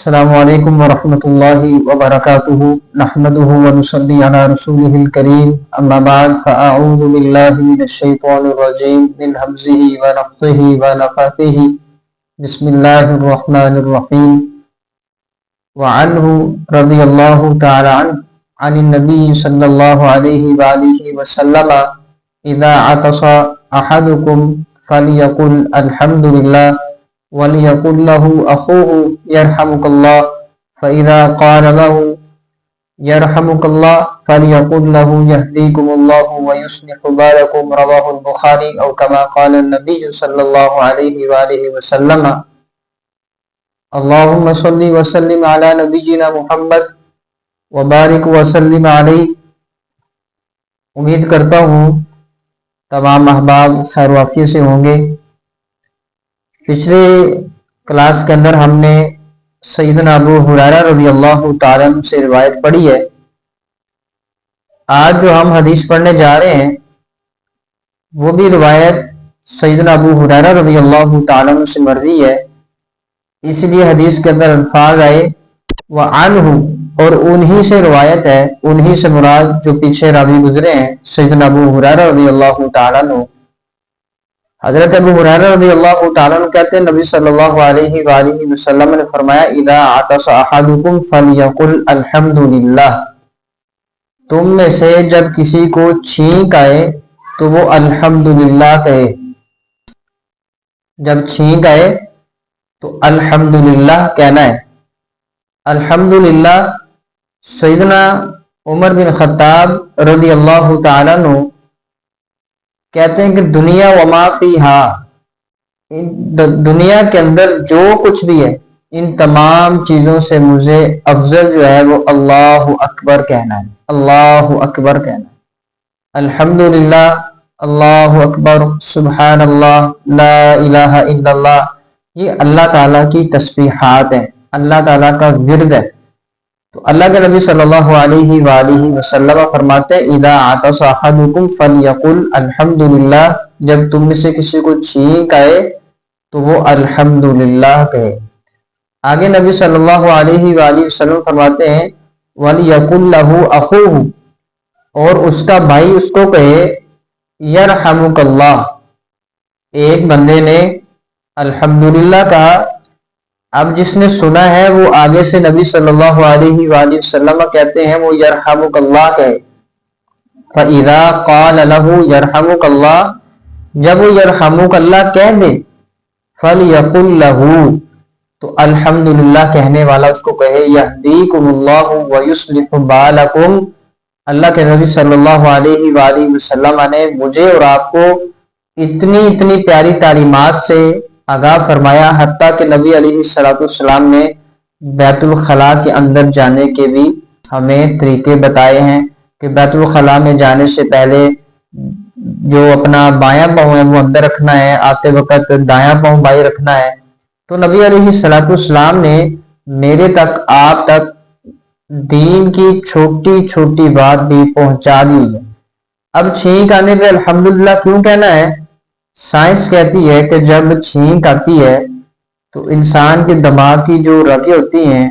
السلام علیکم ورحمۃ اللہ وبرکاتہ نحمده ونصلی علی رسولہ الکریم اما بعد فاعوذ باللہ من الشیطان الرجیم من ہمزہ ونفثہ ونفثہ بسم اللہ الرحمن الرحیم وعنہ رضی اللہ تعالی عنہ عن النبی صلی اللہ علیہ وآلہ وسلم اذا عطس احدکم فلیقل الحمد للہ وَلْيَقُلْ لَهُ أَخُوهُ يَرْحَمُكَ اللَّهُ فَإِذَا قَالَ لَهُ يَرْحَمُكَ اللَّهُ فَلْيَقُلْ لَهُ يَهْدِيكُمُ اللَّهُ وَيُصْلِحُ بَالَكُمْ رواه البخاری او كما قال النبي صلی اللہ علیہ وآلہ وسلم اللهم صل وسلم على نبینا محمد وبارک وسلم علیہ۔ امید کرتا ہوں تمام احباب خیر وافیت سے ہوں گے۔ پچھلے کلاس کے اندر ہم نے سیدنا ابو ہریرہ رضی اللہ تعالیٰ عنہ سے روایت پڑھی ہے۔ آج جو ہم حدیث پڑھنے جا رہے ہیں وہ بھی روایت سیدنا ابو ہریرہ رضی اللہ تعالیٰ عنہ سے مروی ہے، اس لیے حدیث کے اندر الفاظ آئے وعنہ، اور انہی سے روایت ہے، انہی سے مراد جو پیچھے راوی گزرے ہیں سیدنا ابو ہریرہ رضی اللہ تعالیٰ عنہ۔ حضرت ابو ہریرہ رضی اللہ تعالیٰ عنہ کہتے ہیں نبی صلی اللہ علیہ وآلہ وسلم نے فرمایا اذا عطس احدکم فلیقل الحمد للہ، تم میں سے جب کسی کو چھینک آئے تو وہ الحمد للہ کہے۔ جب چھینک آئے تو الحمد للہ کہنا ہے۔ الحمد للہ سیدنا عمر بن خطاب رضی اللہ تعالیٰ عنہ کہتے ہیں کہ دنیا وما فیہا، دنیا کے اندر جو کچھ بھی ہے ان تمام چیزوں سے مجھے افضل جو ہے وہ اللہ اکبر کہنا ہے، اللہ اکبر کہنا ہے۔ الحمدللہ، اللہ اکبر، سبحان اللہ، لا الہ الا اللہ، یہ اللہ تعالیٰ کی تسبیحات ہیں، اللہ تعالیٰ کا ورد ہے۔ تو اللہ کے نبی صلی اللہ علیہ وآلہ وسلم فرماتے ہیں اذا عطس احدکم فلیقل الحمدللہ، جب تم میں سے کسی کو چھینک آئے تو وہ الحمدللہ کہے۔ آگے نبی صلی اللہ علیہ وآلہ وسلم فرماتے ہیں وَلْيَقُلْ لَهُ أَخُوهُ، اور اس کا بھائی اس کو کہے یرحمک اللہ۔ ایک بندے نے الحمدللہ کہا، اب جس نے سنا ہے وہ آگے سے نبی صلی اللہ علیہ وآلہ وسلم کہتے ہیں وہ یرحمک اللہ کہے۔ فَإِذَا قَالَ لَهُ يَرْحَمُكَ اللَّهُ، جب وہ یرحمک اللہ کہہ دے فَلْيَقُلْ لَهُ، تو الحمدللہ کہنے والا اس کو کہے يَهْدِيكُمُ اللَّهُ وَيُصْلِحُ بَالَكُمْ، اللہ کے نبی صلی اللہ علیہ وآلہ وسلم نے مجھے اور آپ کو اتنی پیاری تعلیمات سے آگاہ فرمایا، حتیٰ کہ نبی علیہ السلام نے بیت الخلاء کے اندر جانے کے بھی ہمیں طریقے بتائے ہیں کہ بیت الخلاء میں جانے سے پہلے جو اپنا بایاں پاؤں ہے وہ اندر رکھنا ہے، آتے وقت دایاں پاؤں باہر رکھنا ہے۔ تو نبی علیہ السلام نے میرے تک، آپ تک دین کی چھوٹی بات بھی پہنچا دی ہے۔ اب چھینک آنے پہ الحمدللہ کیوں کہنا ہے؟ سائنس کہتی ہے کہ جب چھینک آتی ہے تو انسان کے دماغ کی جو رگیں ہوتی ہیں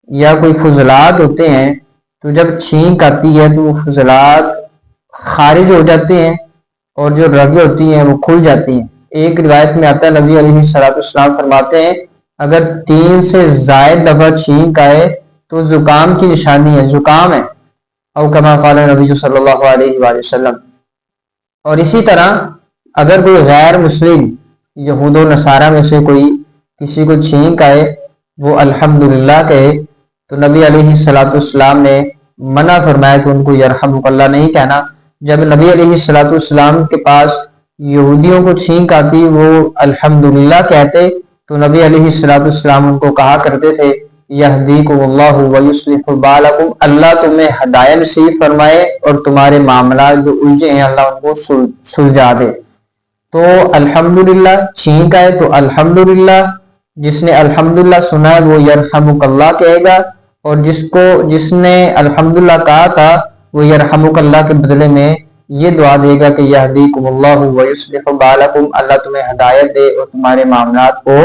یا کوئی فضلات ہوتے ہیں، تو جب چھینک آتی ہے تو وہ فضلات خارج ہو جاتے ہیں اور جو رگیں ہوتی ہیں وہ کھل جاتی ہیں۔ ایک روایت میں آتا ہے نبی علیہ السلام فرماتے ہیں اگر 3 سے زائد دفعہ چھینک آئے تو زکام کی نشانی ہے، زکام ہے، او کما قال نبی صلی اللہ علیہ وآلہ وسلم۔ اور اسی طرح اگر کوئی غیر مسلم یہود و نصارہ میں سے کوئی کسی کو چھینک آئے وہ الحمدللہ کہے، تو نبی علیہ السلام نے منع فرمایا کہ ان کو یرحمک اللہ نہیں کہنا۔ جب نبی علیہ السلام کے پاس یہودیوں کو چھینک آتی وہ الحمدللہ کہتے تو نبی علیہ السلام ان کو کہا کرتے تھے یہدیکم اللہ ویصلح بالکم، اللہ تمہیں ہدایت نصیب فرمائے اور تمہارے معاملات جو الجھے ہیں اللہ ان کو سلجھا دے۔ تو الحمدللہ چھینک آئے تو الحمدللہ، جس نے الحمدللہ سنا ہے وہ یرحمک اللہ کہے گا، اور جس نے الحمدللہ کہا تھا وہ یرحمک اللہ کے بدلے میں یہ دعا دے گا کہ یہدیکم اللہ ویصلح بالکم، اللہ تمہیں ہدایت دے اور تمہارے معاملات کو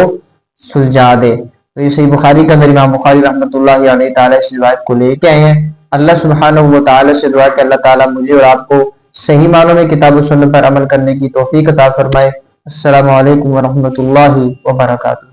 سلجھا دے۔ تو یہ صحیح بخاری کا اندر امام بخاری رحمۃ اللہ علیہ تعالیٰ اس روایت کو لے کے آئے ہیں۔ اللہ سبحانہ و تعالیٰ سے دعا کہ اللہ تعالیٰ مجھے اور آپ کو صحیح معنوں میں کتاب و سنت پر عمل کرنے کی توفیق عطا فرمائے۔ السلام علیکم ورحمۃ اللہ وبرکاتہ۔